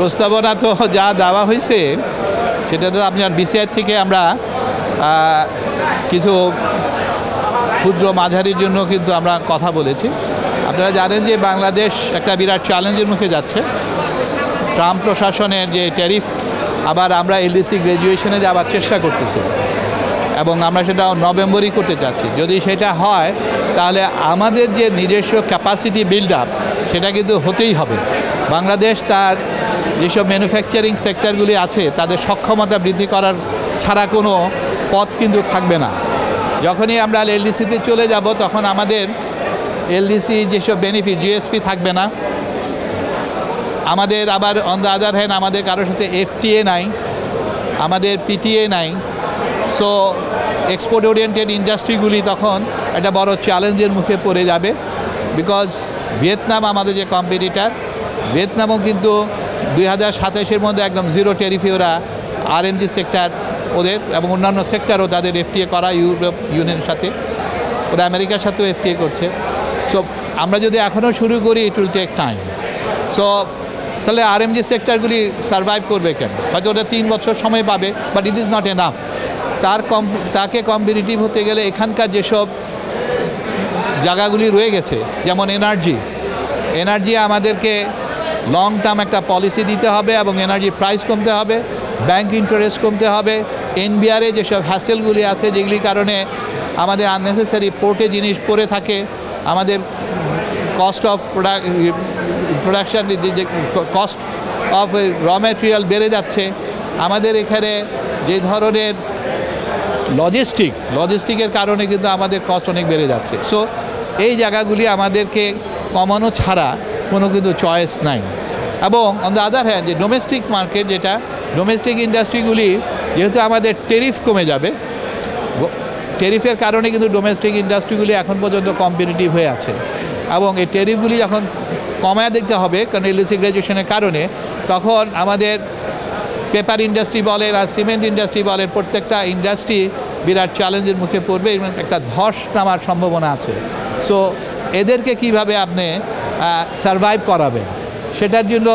প্রস্তাবনা তো যা দেওয়া হয়েছে সেটা তো আপনার বিসিআই থেকে আমরা কিছু ক্ষুদ্র মাঝারির জন্য কিন্তু আমরা কথা বলেছি। আপনারা জানেন যে বাংলাদেশ একটা বিরাট চ্যালেঞ্জের মুখে যাচ্ছে। ট্রাম্প প্রশাসনের যে ট্যারিফ, আবার আমরা এলডিসি গ্র্যাজুয়েশনে যাওয়ার চেষ্টা করতেছি এবং আমরা সেটা নভেম্বরই করতে চাচ্ছি। যদি সেটা হয় তাহলে আমাদের যে নিজস্ব ক্যাপাসিটি বিল্ড আপ সেটা কিন্তু হতেই হবে। বাংলাদেশ তার যেসব ম্যানুফ্যাকচারিং সেক্টরগুলি আছে তাদের সক্ষমতা বৃদ্ধি করার ছাড়া কোনো পথ কিন্তু থাকবে না। যখনই আমরা এলডিসিতে চলে যাব তখন আমাদের এলডিসি যেসব বেনিফিট জিএসপি থাকবে না। আমাদের আবার অন দ্য আদার হ্যান্ড আমাদের কারোর সাথে এফটিএ নাই, আমাদের পিটিএ নাই। সো এক্সপোর্ট ওরিয়েন্টেড ইন্ডাস্ট্রিগুলি তখন একটা বড় চ্যালেঞ্জের মুখে পড়ে যাবে। বিকজ ভিয়েতনাম আমাদের যে কম্পিটিটার, ভিয়েতনামও কিন্তু 2027-এর মধ্যে একদম জিরো ট্যারিফে ওরা আরএমজি সেক্টর ওদের এবং অন্যান্য সেক্টরও তাদের এফটিএ করা ইউরোপ ইউনিয়নের সাথে, ওরা আমেরিকার সাথেও এফটিএ করছে। সো আমরা যদি এখনও শুরু করি it will take time. So তাহলে আরএমজি সেক্টরগুলি সার্ভাইভ করবে কেন? হয়তো ওটা 3 বছর সময় পাবে, but it is not enough. তাকে কম্পিটিটিভ হতে গেলে এখানকার যেসব জায়গাগুলি রয়ে গেছে, যেমন এনার্জি আমাদেরকে লং টার্ম একটা পলিসি দিতে হবে এবং এনার্জির প্রাইস কমতে হবে, ব্যাংক ইন্টারেস্ট কমতে হবে, এনবিআরে যেসব হ্যাসেলগুলি আছে যেগুলির কারণে আমাদের আননেসেসারি পোর্টে জিনিস পড়ে থাকে, আমাদের cost of production cost of র ম্যাটেরিয়াল বেড়ে যাচ্ছে, আমাদের এখানে যে ধরনের লজিস্টিকের কারণে কিন্তু আমাদের কস্ট অনেক বেড়ে যাচ্ছে। সো এই জায়গাগুলি আমাদেরকে কমানো ছাড়া কোনো কিন্তু চয়েস নাই। এবং অন দ্য আদার হ্যান্ড যে ডোমেস্টিক মার্কেট, যেটা ডোমেস্টিক ইন্ডাস্ট্রিগুলি যেহেতু আমাদের ট্যারিফ কমে যাবে, ট্যারিফের কারণে কিন্তু ডোমেস্টিক ইন্ডাস্ট্রিগুলি এখন পর্যন্ত কম্পিটিটিভ হয়ে আছে এবং এই ট্যারিফগুলি যখন কমায় দেখতে হবে কারণ এলডিসি গ্র্যাজুয়েশনের কারণে, তখন আমাদের পেপার ইন্ডাস্ট্রি বলেন আর সিমেন্ট ইন্ডাস্ট্রি বলেন, প্রত্যেকটা ইন্ডাস্ট্রি বিরাট চ্যালেঞ্জের মুখে পড়বে এবং একটা ধস নামার সম্ভাবনা আছে। সো এদেরকে কিভাবে আপনি সারভাইভ করাবেন, সেটার জন্য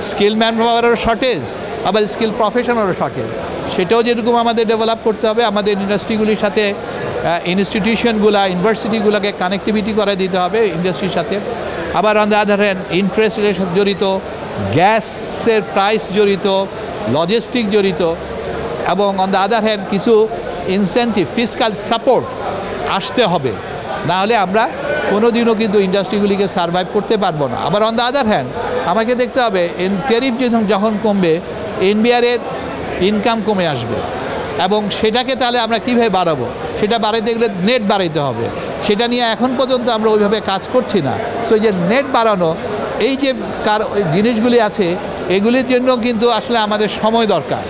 স্কিল ম্যান পাওয়ারেরও শর্টেজ, আবার স্কিল প্রফেশনেরও শর্টেজ। সেটাও যেরকম আমাদের ডেভেলপ করতে হবে, আমাদের ইন্ডাস্ট্রিগুলির সাথে ইনস্টিটিউশনগুলো ইউনিভার্সিটিগুলোকে কানেক্টিভিটি করে দিতে হবে ইন্ডাস্ট্রির সাথে। আবার on the other hand interest rate জড়িত, গ্যাসের প্রাইস জড়িত, লজিস্টিক জড়িত এবং অন দ্য আদার হ্যান্ড কিছু ইনসেন্টিভ ফিসকাল সাপোর্ট আসতে হবে, না হলে আমরা কোনোদিনও কিন্তু ইন্ডাস্ট্রিগুলিকে সার্ভাইভ করতে পারবো না। আবার অন দ্য আদার হ্যান্ড আমাকে দেখতে হবে ট্যারিফ যখন কমবে এনবিআরের ইনকাম কমে আসবে এবং সেটাকে তাহলে আমরা কীভাবে বাড়াবো, সেটা বাড়াইতে গেলে নেট বাড়াইতে হবে। সেটা নিয়ে এখন পর্যন্ত আমরা ওইভাবে কাজ করছি না। সো যে নেট বাড়ানো, এই যে জিনিসগুলি আছে এগুলির জন্য কিন্তু আসলে আমাদের সময় দরকার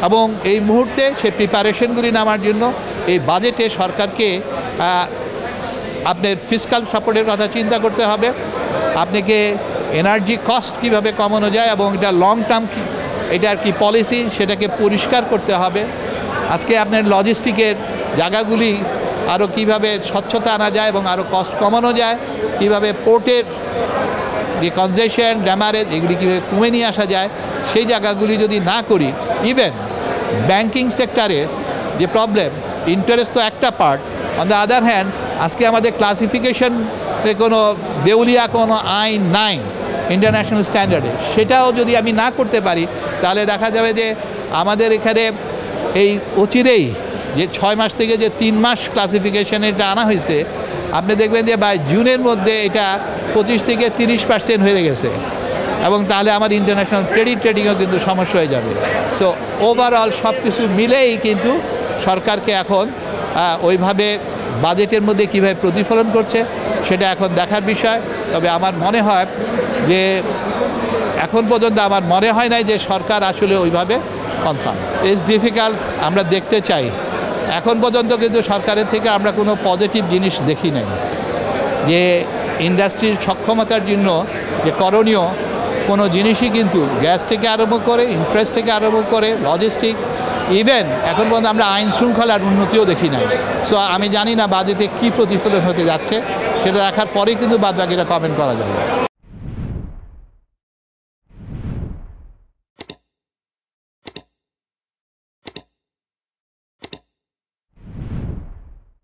এবং এই মুহূর্তে সেই প্রিপারেশনগুলি নেওয়ার জন্য এই বাজেটে সরকারকে আপনার ফিসকাল সাপোর্টের কথা চিন্তা করতে হবে। আপনাকে এনার্জি কস্ট কীভাবে কমানো যায় এবং এটা লং টার্ম এটার কি পলিসি সেটাকে পরিষ্কার করতে হবে। আজকে আপনার লজিস্টিকের জায়গাগুলি আরও কীভাবে স্বচ্ছতা আনা যায় এবং আরও কস্ট কমানো যায়, কীভাবে পোর্টের যে কনজেশন ড্যামারেজ এগুলি কীভাবে কমে নিয়ে আসা যায়, সেই জায়গাগুলি যদি না করি, ইভেন ব্যাংকিং সেক্টরের যে প্রবলেম, ইন্টারেস্ট তো একটা part, on the other hand আজকে আমাদের ক্লাসিফিকেশনে কোনো দেউলিয়া কোনো আইন নাই ইন্টারন্যাশনাল স্ট্যান্ডার্ডে, সেটাও যদি আমি না করতে পারি তাহলে দেখা যাবে যে আমাদের এখানে এই অচিরেই যে 6 মাস থেকে যে 3 মাস ক্লাসিফিকেশনে এটা আনা হয়েছে, আপনি দেখবেন যে বাই জুনের মধ্যে এটা 25 থেকে 30% হয়ে গেছে এবং তাহলে আমার ইন্টারন্যাশনাল ক্রেডিট ট্রেডিংও কিন্তু সমস্যা হয়ে যাবে। সো ওভারঅল সব কিছু মিলেই কিন্তু সরকারকে এখন ওইভাবে বাজেটের মধ্যে কীভাবে প্রতিফলন করছে সেটা এখন দেখার বিষয়। তবে আমার মনে হয় যে এখন পর্যন্ত আমার মনে হয় নাই যে সরকার আসলে ওইভাবে কনসার্ন। ইটস ডিফিকাল্ট, আমরা দেখতে চাই। এখন পর্যন্ত কিন্তু সরকারের থেকে আমরা কোনো পজিটিভ জিনিস দেখি নাই যে ইন্ডাস্ট্রির সক্ষমতার জন্য যে করণীয় কোনো জিনিসই কিন্তু গ্যাস থেকে আরম্ভ করে, ইন্টারেস্ট থেকে আরম্ভ করে, লজিস্টিক, ইভেন এখন পর্যন্ত আমরা আইন শৃঙ্খলার উন্নতিও দেখি নাই। সো আমি জানি না বাজেটে কী প্রতিফলন হতে যাচ্ছে, সেটা দেখার পরেই কিন্তু বাদবাকিটা কমেন্ট করা যাবে।